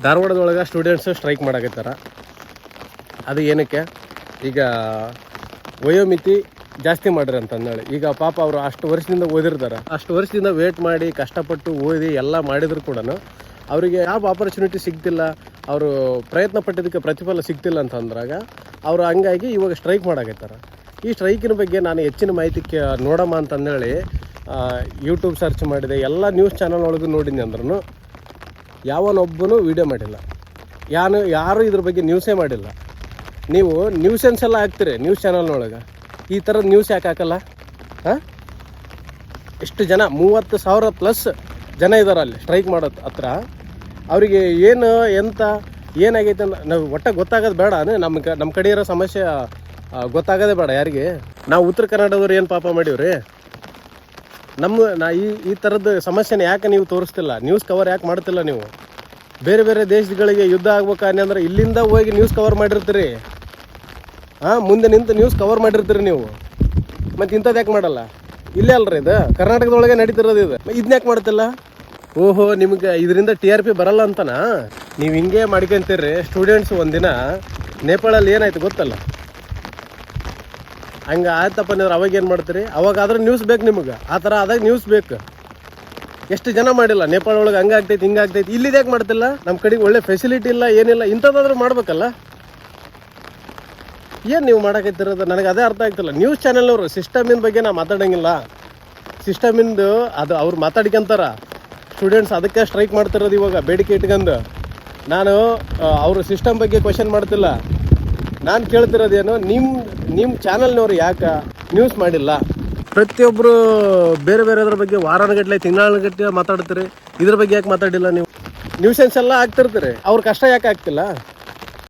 ಧಾರವಾಡದೊಳಗೆ students strike ಮಾಡಕತ್ತಾರ. ಅದು ಏನಕ್ಕೆ? ಈಗ ವಯೋಮಿತಿ ಜಾಸ್ತಿ ಮಾಡ್ರಿ ಅಂತಂದೇಳಿ. ಈಗ ಪಾಪ ಅವರು ಅಷ್ಟು ವರ್ಷದಿಂದ ಓದಿರ್ತಾರೆ, ಅಷ್ಟು ವರ್ಷದಿಂದ ವೇಟ್ ಮಾಡಿ ಕಷ್ಟಪಟ್ಟು ಓದಿ ಎಲ್ಲ ಮಾಡಿದ್ರು ಕೂಡ ಅವರಿಗೆ ಯಾವ ಆಪರ್ಚುನಿಟಿ ಸಿಗ್ತಿಲ್ಲ, ಅವರು ಪ್ರಯತ್ನ ಪಟ್ಟಿದ್ದಕ್ಕೆ ಪ್ರತಿಫಲ ಸಿಗ್ತಿಲ್ಲ ಅಂತಂದ್ರಾಗ ಅವರು ಹಂಗಾಗಿ ಇವಾಗ ಸ್ಟ್ರೈಕ್ ಮಾಡಕತ್ತಾರ. ಈ ಸ್ಟ್ರೈಕಿನ ಬಗ್ಗೆ ನಾನು ಹೆಚ್ಚಿನ ಮಾಹಿತಿ ನೋಡಮ್ಮ ಅಂತಂದೇಳಿ ಯೂಟ್ಯೂಬ್ ಸರ್ಚ್ ಮಾಡಿದೆ, ಎಲ್ಲ ನ್ಯೂಸ್ ಚಾನಲ್ ಒಳಗೂ ನೋಡಿದ್ನಿ ಅಂದ್ರೂ ಯಾವನೊಬ್ಬನೂ ವೀಡಿಯೋ ಮಾಡಿಲ್ಲ, ಯಾರು ಇದ್ರ ಬಗ್ಗೆ ನ್ಯೂಸೇ ಮಾಡಿಲ್ಲ. ನೀವು ನ್ಯೂಸೆನ್ಸ್ ಎಲ್ಲ ಹಾಕ್ತೀರಿ ನ್ಯೂಸ್ ಚಾನಲ್ನೊಳಗೆ, ಈ ಥರದ ನ್ಯೂಸ್ ಯಾಕೆ ಹಾಕಲ್ಲ? ಎಷ್ಟು ಜನ 30,000 ಪ್ಲಸ್ ಜನ ಇದ್ದಾರೆ ಅಲ್ಲಿ ಸ್ಟ್ರೈಕ್ ಮಾಡೋದು ಹತ್ರ. ಅವರಿಗೆ ಏನು ಎಂತ ಏನಾಗೈತೆ ನಾವು ಒಟ್ಟಾಗಿ ಗೊತ್ತಾಗೋದು ಬೇಡ. ನಮ್ಮ ಕಡೆ ಇರೋ ಸಮಸ್ಯೆ ಗೊತ್ತಾಗೋದೇ ಬೇಡ ಯಾರಿಗೆ. ನಾವು ಉತ್ತರ ಕನ್ನಡದವ್ರು ಏನು ಪಾಪ ಮಾಡೀವ್ರಿ? ಈ ಥರದ ಸಮಸ್ಯೆನ ಯಾಕೆ ನೀವು ತೋರಿಸ್ತಿಲ್ಲ? ನ್ಯೂಸ್ ಕವರ್ ಯಾಕೆ ಮಾಡ್ತಿಲ್ಲ ನೀವು? ಬೇರೆ ಬೇರೆ ದೇಶಗಳಿಗೆ ಯುದ್ಧ ಆಗ್ಬೇಕಂದ್ರೆ ಇಲ್ಲಿಂದ ಹೋಗಿ ನ್ಯೂಸ್ ಕವರ್ ಮಾಡಿರ್ತೀರಿ, ಮುಂದೆ ನಿಂತು ನ್ಯೂಸ್ ಕವರ್ ಮಾಡಿರ್ತೀರಿ ನೀವು. ಮತ್ತು ಇಂಥದ್ದು ಯಾಕೆ ಮಾಡಲ್ಲ? ಇಲ್ಲೇ ಅಲ್ರಿ ಇದು ಕರ್ನಾಟಕದೊಳಗೆ ನಡೀತಿರೋದು ಇದು. ಇದನ್ನ ಯಾಕೆ ಮಾಡ್ತಿಲ್ಲ? ಓಹೋ, ನಿಮ್ಗೆ ಇದರಿಂದ TRP ಬರಲ್ಲ ಅಂತನಾ ನೀವು ಹಿಂಗೆ ಮಾಡ್ಕೊಂತೀರಿ? ಸ್ಟೂಡೆಂಟ್ಸ್ ಒಂದಿನ ನೇಪಾಳಲ್ಲಿ ಏನಾಯ್ತು ಗೊತ್ತಲ್ಲ, ಹಂಗೆ ಆಯ್ತಪ್ಪ ಅಂದ್ರೆ ಅವಾಗ ಏನು ಮಾಡ್ತೀರಿ? ಅವಾಗಾದ್ರೆ ನ್ಯೂಸ್ ಬೇಕು ನಿಮಗೆ, ಆ ಥರ ಆದಾಗ ನ್ಯೂಸ್ ಬೇಕು. ಎಷ್ಟು ಜನ ಮಾಡಿಲ್ಲ ನೇಪಾಳ ಒಳಗೆ ಹಂಗಾಗ್ತೈತಿ ಹಿಂಗಾಗ್ತೈತಿ, ಇಲ್ಲಿದು ಯಾಕೆ ಮಾಡ್ತಿಲ್ಲ? ನಮ್ಮ ಕಡೆಗೆ ಒಳ್ಳೆ ಫೆಸಿಲಿಟಿ ಇಲ್ಲ, ಏನಿಲ್ಲ, ಇಂಥದ್ದಾದ್ರೂ ಮಾಡ್ಬೇಕಲ್ಲ. ಏನು ನೀವು ಮಾಡೋಕೈತಿರೋದು? ನನಗೆ ಅದೇ ಅರ್ಥ ಆಗ್ತಿಲ್ಲ. ನ್ಯೂಸ್ ಚಾನಲ್ನವರು ಸಿಸ್ಟಮಿನ ಬಗ್ಗೆ ನಾವು ಮಾತಾಡೋಂಗಿಲ್ಲ. ಸಿಸ್ಟಮಿಂದು ಅದು ಅವ್ರು ಮಾತಾಡ್ಕೊಂತಾರ. ಸ್ಟೂಡೆಂಟ್ಸ್ ಅದಕ್ಕೆ ಸ್ಟ್ರೈಕ್ ಮಾಡ್ತಿರೋದು ಇವಾಗ ಬೇಡಿಕೆ ಇಟ್ಕೊಂಡು. ನಾನು ಅವರು ಸಿಸ್ಟಮ್ ಬಗ್ಗೆ ಕ್ವಶನ್ ಮಾಡ್ತಿಲ್ಲ. ನಾನು ಕೇಳ್ತಿರೋದೇನು, ನಿಮ್ಮ ಚಾನಲ್ನವ್ರು ಯಾಕೆ ನ್ಯೂಸ್ ಮಾಡಿಲ್ಲ? ಪ್ರತಿಯೊಬ್ಬರು ಬೇರೆ ಬೇರೆದ್ರ ಬಗ್ಗೆ ವಾರಾನುಗಟ್ಟಲೆ ತಿಂಗಳಾನುಗಟ್ಟಲೆ ಮಾತಾಡ್ತೀರಿ, ಇದ್ರ ಬಗ್ಗೆ ಯಾಕೆ ಮಾತಾಡಿಲ್ಲ ನೀವು? ನ್ಯೂಸೆನ್ಸ್ ಎಲ್ಲ ಆಗ್ತಿರ್ತೀರಿ, ಅವ್ರ ಕಷ್ಟ ಯಾಕೆ ಆಗ್ತಿಲ್ಲ?